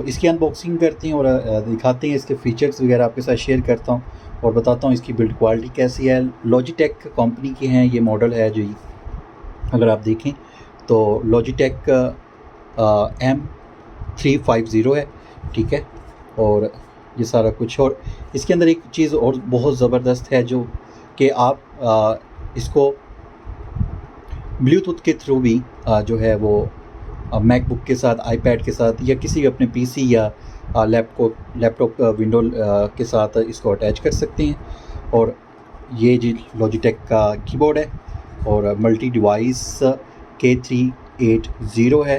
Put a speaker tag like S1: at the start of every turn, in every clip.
S1: तो इसकी अनबॉक्सिंग करते हैं और दिखाते हैं इसके फ़ीचर्स वगैरह आपके साथ शेयर करता हूँ और बताता हूँ इसकी बिल्ड क्वालिटी कैसी है। लॉजिटेक कंपनी के हैं ये मॉडल है जो अगर आप देखें तो लॉजिटेक M350 है, ठीक है। और ये सारा कुछ, और इसके अंदर एक चीज़ और बहुत ज़बरदस्त है जो कि आप इसको ब्लूटूथ के थ्रू भी जो है वो मैकबुक के साथ, आईपैड के साथ या किसी अपने पीसी या लैपटॉप विंडो के साथ इसको अटैच कर सकते हैं। और ये जी लॉजिटेक का कीबोर्ड है और मल्टी डिवाइस K380 है,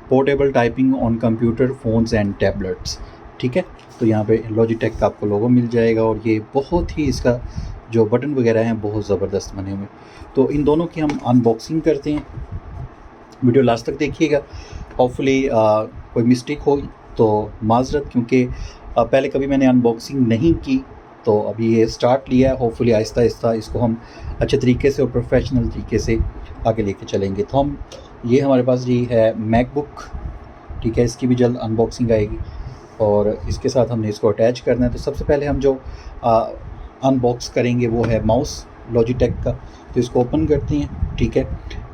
S1: portable typing on computer, phones and tablets, ठीक है। तो यहाँ पे लॉजिटेक का आपको लोगो मिल जाएगा और ये बहुत ही इसका जो बटन वगैरह हैं बहुत ज़बरदस्त बने हुए। तो इन दोनों की हम अनबॉक्सिंग करते हैं, वीडियो लास्ट तक देखिएगा। होपफुली कोई मिस्टेक हो तो माज़रत, क्योंकि पहले कभी मैंने अनबॉक्सिंग नहीं की तो अभी ये स्टार्ट लिया है। होपफुली आहिस्ता आहिस्ता इसको हम अच्छे तरीके से और प्रोफेशनल तरीके से आगे लेके चलेंगे। तो हम ये हमारे पास जी है मैकबुक, ठीक है, इसकी भी जल्द अनबॉक्सिंग आएगी और इसके साथ हमने इसको अटैच करना है। तो सबसे पहले हम जो अनबॉक्स करेंगे वो है माउस लॉजिटेक का। तो इसको ओपन करते हैं, ठीक है।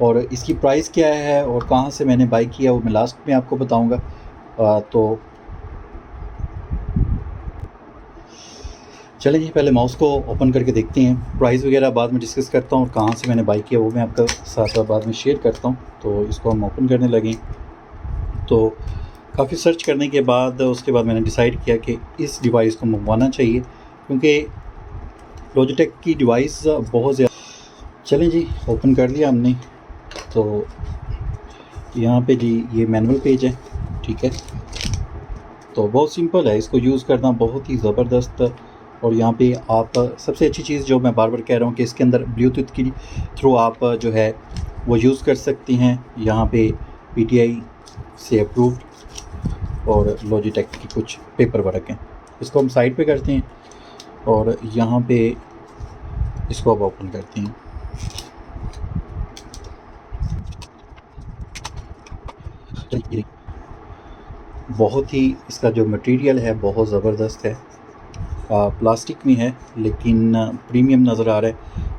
S1: और इसकी प्राइस क्या है और कहाँ से मैंने बाई किया वो मैं लास्ट में आपको बताऊंगा। तो चलें जी, पहले माउस को ओपन करके देखते हैं। प्राइस वगैरह बाद में डिस्कस करता हूँ और कहाँ से मैंने बाई किया वो मैं आपका साथ बाद में शेयर करता हूँ। तो इसको हम ओपन करने लगे तो काफ़ी सर्च करने के बाद उसके बाद मैंने डिसाइड किया कि इस डिवाइस को मंगवाना चाहिए, क्योंकि लॉजिटेक की डिवाइस बहुत ज़्यादा। चलें जी, ओपन कर लिया हमने। तो यहाँ पे जी ये मैनुअल पेज है, ठीक है। तो बहुत सिंपल है, इसको यूज़ करना बहुत ही ज़बरदस्त। और यहाँ पे आप सबसे अच्छी चीज़ जो मैं बार बार कह रहा हूँ कि इसके अंदर ब्लूटूथ के थ्रू आप जो है वो यूज़ कर सकती हैं। यहाँ पे PTI से अप्रूव्ड और लॉजिटेक की कुछ पेपर वर्क हैं। इसको हम साइड पे करते हैं और यहाँ पे इसको अब ओपन करते हैं। बहुत ही इसका जो मटेरियल है बहुत ज़बरदस्त है, प्लास्टिक में है लेकिन प्रीमियम नज़र आ रहा है।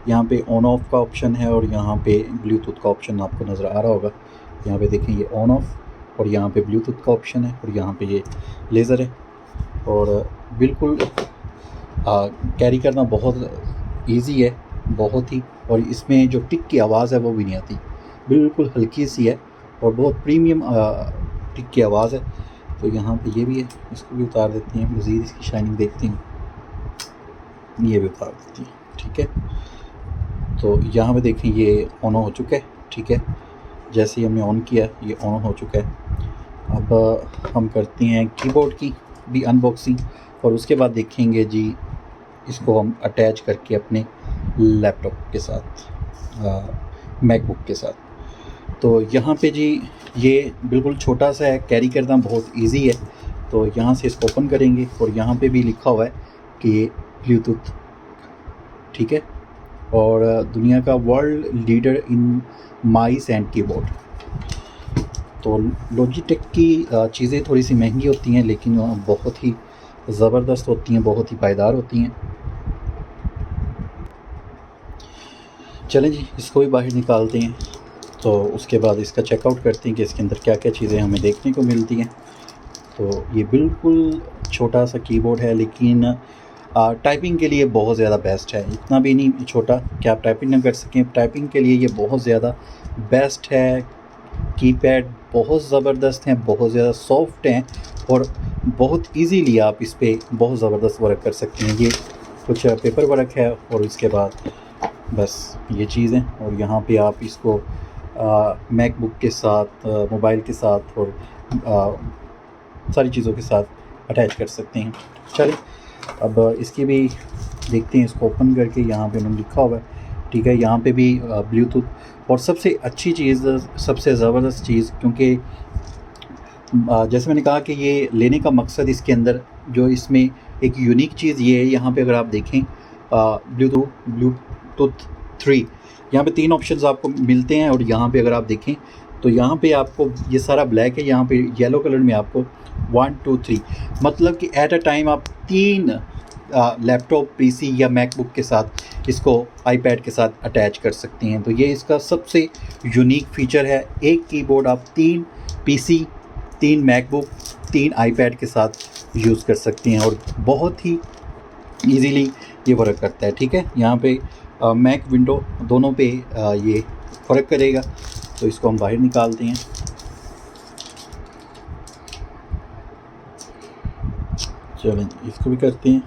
S1: यहाँ पे ऑन ऑफ का ऑप्शन है और यहाँ पे ब्लूटूथ का ऑप्शन आपको नज़र आ रहा होगा। यहाँ पे देखें ये ऑन ऑफ और यहाँ पे ब्लूटूथ का ऑप्शन है और यहाँ पे ये लेज़र है। और बिल्कुल कैरी करना बहुत इजी है, बहुत ही। और इसमें जो टिक की आवाज़ है वो भी नहीं आती, बिल्कुल हल्की सी है और बहुत प्रीमियम टिक की आवाज़ है। तो यहाँ पे ये भी है, इसको भी उतार देती हैं, मज़ीद इसकी शाइनिंग देखती हैं, ये भी उतार देती हैं, ठीक है। तो यहाँ पे देखें ये ऑन हो चुका है, ठीक है। जैसे ही हमने ऑन किया ये ऑन हो चुका है। अब हम करते हैं कीबोर्ड की भी अनबॉक्सिंग और उसके बाद देखेंगे जी इसको हम अटैच करके अपने लैपटॉप के साथ, मैकबुक के साथ। तो यहाँ पे जी ये बिल्कुल छोटा सा है, कैरी करना बहुत इजी है। तो यहाँ से इसको ओपन करेंगे और यहाँ पे भी लिखा हुआ है कि ये ब्लूटूथ, ठीक है, और दुनिया का world leader in mice and keyboard. तो लॉजिटेक की चीज़ें थोड़ी सी महंगी होती हैं लेकिन बहुत ही ज़बरदस्त होती हैं, बहुत ही पायदार होती हैं। चलें जी, इसको भी बाहर निकालते हैं। तो उसके बाद इसका चेकआउट करते हैं कि इसके अंदर क्या क्या चीज़ें हमें देखने को मिलती हैं। तो ये बिल्कुल छोटा सा कीबोर्ड है लेकिन टाइपिंग के लिए बहुत ज़्यादा बेस्ट है। इतना भी नहीं छोटा कि आप टाइपिंग ना कर सकें, टाइपिंग के लिए ये बहुत ज़्यादा बेस्ट है। कीपैड बहुत ज़बरदस्त हैं, बहुत ज़्यादा सॉफ्ट हैं और बहुत इजीली आप इस पे बहुत ज़बरदस्त वर्क कर सकते हैं। ये कुछ पेपर वर्क है और इसके बाद बस ये चीज़ है। और यहाँ पे आप इसको मैकबुक के साथ, मोबाइल के साथ और सारी चीज़ों के साथ अटैच कर सकते हैं। चलिए अब इसकी भी देखते हैं, इसको ओपन करके। यहाँ पे उन्होंने लिखा हुआ है, ठीक है, यहाँ पे भी ब्लूटूथ। और सबसे अच्छी चीज़, सबसे ज़बरदस्त चीज़, क्योंकि जैसे मैंने कहा कि ये लेने का मकसद इसके अंदर जो इसमें एक यूनिक चीज़ ये है, यहाँ पे अगर आप देखें ब्लूटूथ 3, यहाँ पे 3 ऑप्शंस आपको मिलते हैं। और यहाँ पे अगर आप देखें तो यहाँ पे आपको ये सारा ब्लैक है, यहाँ पे येलो कलर में आपको 1 2 3 मतलब कि एट अ टाइम आप 3 लैपटॉप, पीसी या मैकबुक के साथ इसको आईपैड के साथ अटैच कर सकते हैं। तो ये इसका सबसे यूनिक फीचर है। एक कीबोर्ड आप 3 पीसी, 3 मैकबुक, 3 आईपैड के साथ यूज़ कर सकते हैं और बहुत ही ईजीली ये वर्क करता है। ठीक है, यहाँ पे मैक विंडो दोनों पे ये फ़र्क करेगा। तो इसको हम बाहर निकालते हैं। चलें इसको भी करते हैं।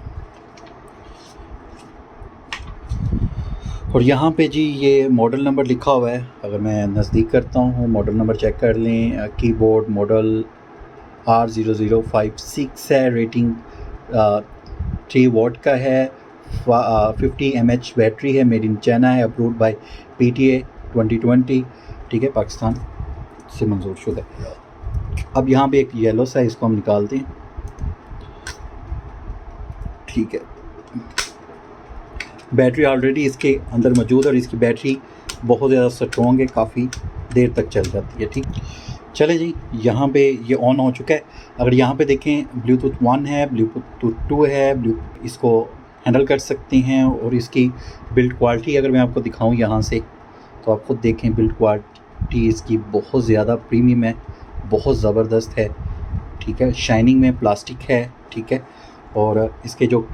S1: और यहाँ पे जी ये मॉडल नंबर लिखा हुआ है। अगर मैं नज़दीक करता हूँ, मॉडल नंबर चेक कर लें। कीबोर्ड मॉडल R0056 है, रेटिंग 3 वॉट का है, 50 mAh बैटरी है, मेड इन चाइना है, अप्रूव्ड बाय PTA 2020। ठीक है, पाकिस्तान से मंजूर शुदा है। अब यहाँ पे एक येलो सा है, इसको हम निकालते हैं। ठीक है, बैटरी ऑलरेडी इसके अंदर मौजूद है और इसकी बैटरी बहुत ज़्यादा स्ट्रॉन्ग है, काफ़ी देर तक चल जाती है। ठीक, चले जी, यहाँ पे ये ऑन हो चुका है। अगर यहाँ पे देखें ब्लूटूथ 1 है, ब्लूटूथ 2 है, इसको हैंडल कर सकते हैं। और इसकी बिल्ड क्वालिटी अगर मैं आपको दिखाऊं यहाँ से, तो आप खुद देखें, बिल्ड क्वालिटी इसकी बहुत ज़्यादा प्रीमियम है, बहुत ज़बरदस्त है। ठीक है, शाइनिंग में प्लास्टिक है। ठीक है, और इसके जो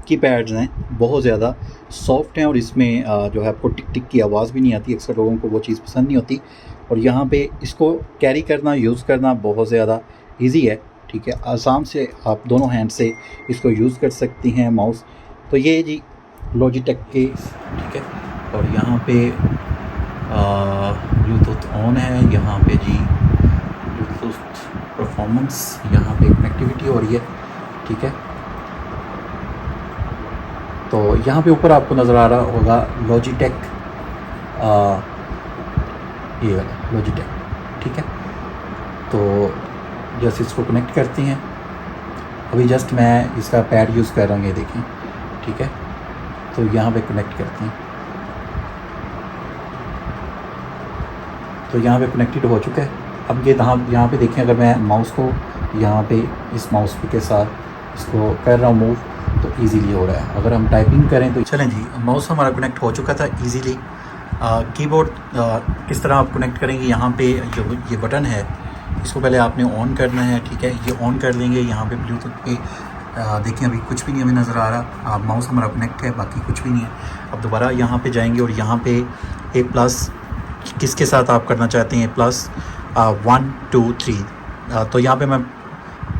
S1: कीपैड्स हैं बहुत ज़्यादा सॉफ्ट हैं और इसमें जो है आपको टिक टिक की आवाज़ भी नहीं आती। अक्सर लोगों को वो चीज़ पसंद नहीं होती। और यहाँ पे इसको कैरी करना, यूज़ करना बहुत ज़्यादा इजी है। ठीक है, आसाम से आप दोनों हैंड से इसको यूज़ कर सकती हैं माउस। तो ये जी लॉजिटेक के। ठीक है, और यहाँ पे ब्लूटूथ ऑन है, यहाँ पे जी ब्लूटूथ परफॉर्मेंस, यहाँ पे कनेक्टिविटी हो रही है। ठीक है, तो यहाँ पे ऊपर आपको नज़र आ रहा होगा लॉजिटेक, ये वाला लॉजिटेक। ठीक है, तो जैसे इसको कनेक्ट करते हैं, अभी जस्ट मैं इसका पैड यूज़ कर रहा हूँ, ये देखें। ठीक है, तो यहाँ पे कनेक्ट करते हैं, तो यहाँ पे कनेक्टेड हो चुका है। अब ये यहाँ पे देखें, अगर मैं माउस को यहाँ पे इस माउस के साथ इसको कर रहा हूँ मूव, तो इजीली हो रहा है। अगर हम टाइपिंग करें तो चलें जी, माउस हमारा कनेक्ट हो चुका था इजीली। कीबोर्ड किस तरह आप कनेक्ट करेंगे, यहाँ पे जो ये बटन है इसको पहले आपने ऑन करना है। ठीक है, ये ऑन कर लेंगे। यहाँ पे ब्लूटूथ पे देखें अभी कुछ भी नहीं हमें नज़र आ रहा, माउस हमारा कनेक्ट है, बाकी कुछ भी नहीं है। अब दोबारा यहाँ पे जाएंगे और यहाँ पे एक प्लस किसके साथ आप करना चाहते हैं, प्लस 1 2 3। तो यहाँ पे मैं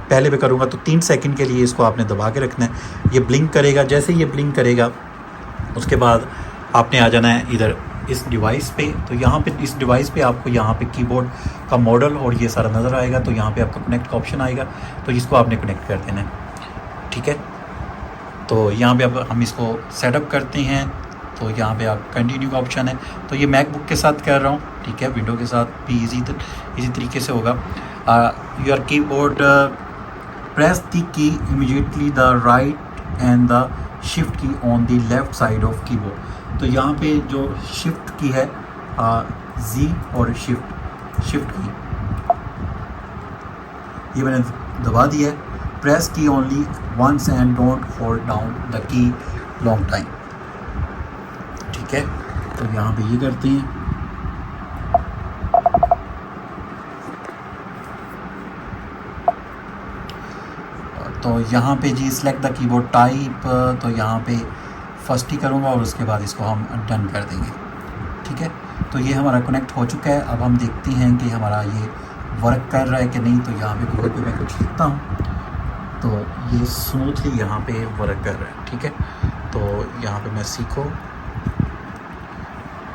S1: पहले भी करूँगा, तो 3 सेकंड के लिए इसको आपने दबा के रखना है। ये ब्लिंक करेगा, जैसे ये ब्लिंक करेगा उसके बाद आपने आ जाना है इधर इस डिवाइस पे। तो यहाँ पे इस डिवाइस पे आपको यहाँ पे कीबोर्ड का मॉडल और ये सारा नज़र आएगा। तो यहाँ पे आपका कनेक्ट का ऑप्शन आएगा, तो इसको आपने कनेक्ट कर देना है। ठीक है, तो यहाँ पे अब हम इसको सेटअप करते हैं। तो यहाँ पे आप कंटिन्यू का ऑप्शन है। तो ये मैकबुक के साथ कर रहा हूँ। ठीक है, विंडो के साथ भी इजी तरीके से होगा। Your keyboard press the key immediately the right end the shift key on the left side of keyboard. तो यहाँ पे जो शिफ्ट की है जी और शिफ्ट की ये मैंने दबा दिया है। Press key only once and don't hold down the key long time. ठीक है, तो यहाँ पे ये करते हैं। तो यहाँ पे जी सिलेक्ट द कीबोर्ड टाइप, तो यहाँ पे फर्स्ट ही करूँगा और उसके बाद इसको हम डन कर देंगे। ठीक है, तो ये हमारा कनेक्ट हो चुका है। अब हम देखते हैं कि हमारा ये वर्क कर रहा है कि नहीं। तो यहाँ पे गूगल पे मैं कुछ लिखता हूँ, तो ये स्मूथली यहाँ पे वर्क कर रहा है। ठीक है, तो यहाँ पे मैं सीखो,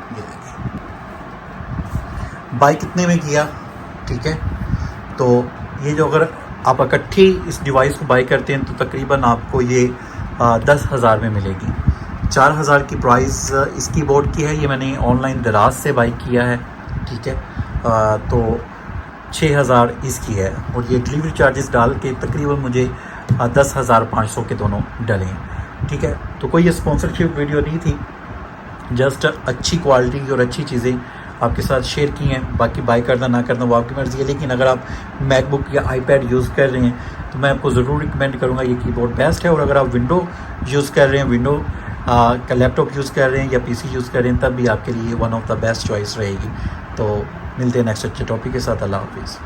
S1: ये देखिए बाई कितने में किया। ठीक है, तो ये जो अगर आप इकट्ठी इस डिवाइस को बाई करते हैं तो तकरीबन आपको ये 10,000 में मिलेगी। 4,000 की प्राइस इस कीबोर्ड की है। ये मैंने ऑनलाइन दराज से बाई किया है। ठीक है, तो 6,000 इसकी है और ये डिलीवरी चार्जेस डाल के तकरीबन मुझे 10,500 के दोनों डले हैं। ठीक है, तो कोई ये स्पॉन्सरशिप वीडियो नहीं थी, जस्ट अच्छी क्वालिटी और अच्छी चीज़ें आपके साथ शेयर की हैं। बाकी बाय करना ना करना वो आपकी मर्ज़ी है, लेकिन अगर आप मैकबुक या आईपैड यूज़ कर रहे हैं तो मैं आपको ज़रूर रिकमेंड करूँगा, ये कीबोर्ड बेस्ट है। और अगर आप विंडो यूज़ कर रहे हैं, विंडो का लैपटॉप यूज़ कर रहे हैं या पीसी यूज़ कर रहे हैं, तब भी आपके लिए one of the best choice रहेगी। तो मिलते हैं नेक्स्ट अच्छे टॉपिक के साथ। अल्लाह हाफिज़।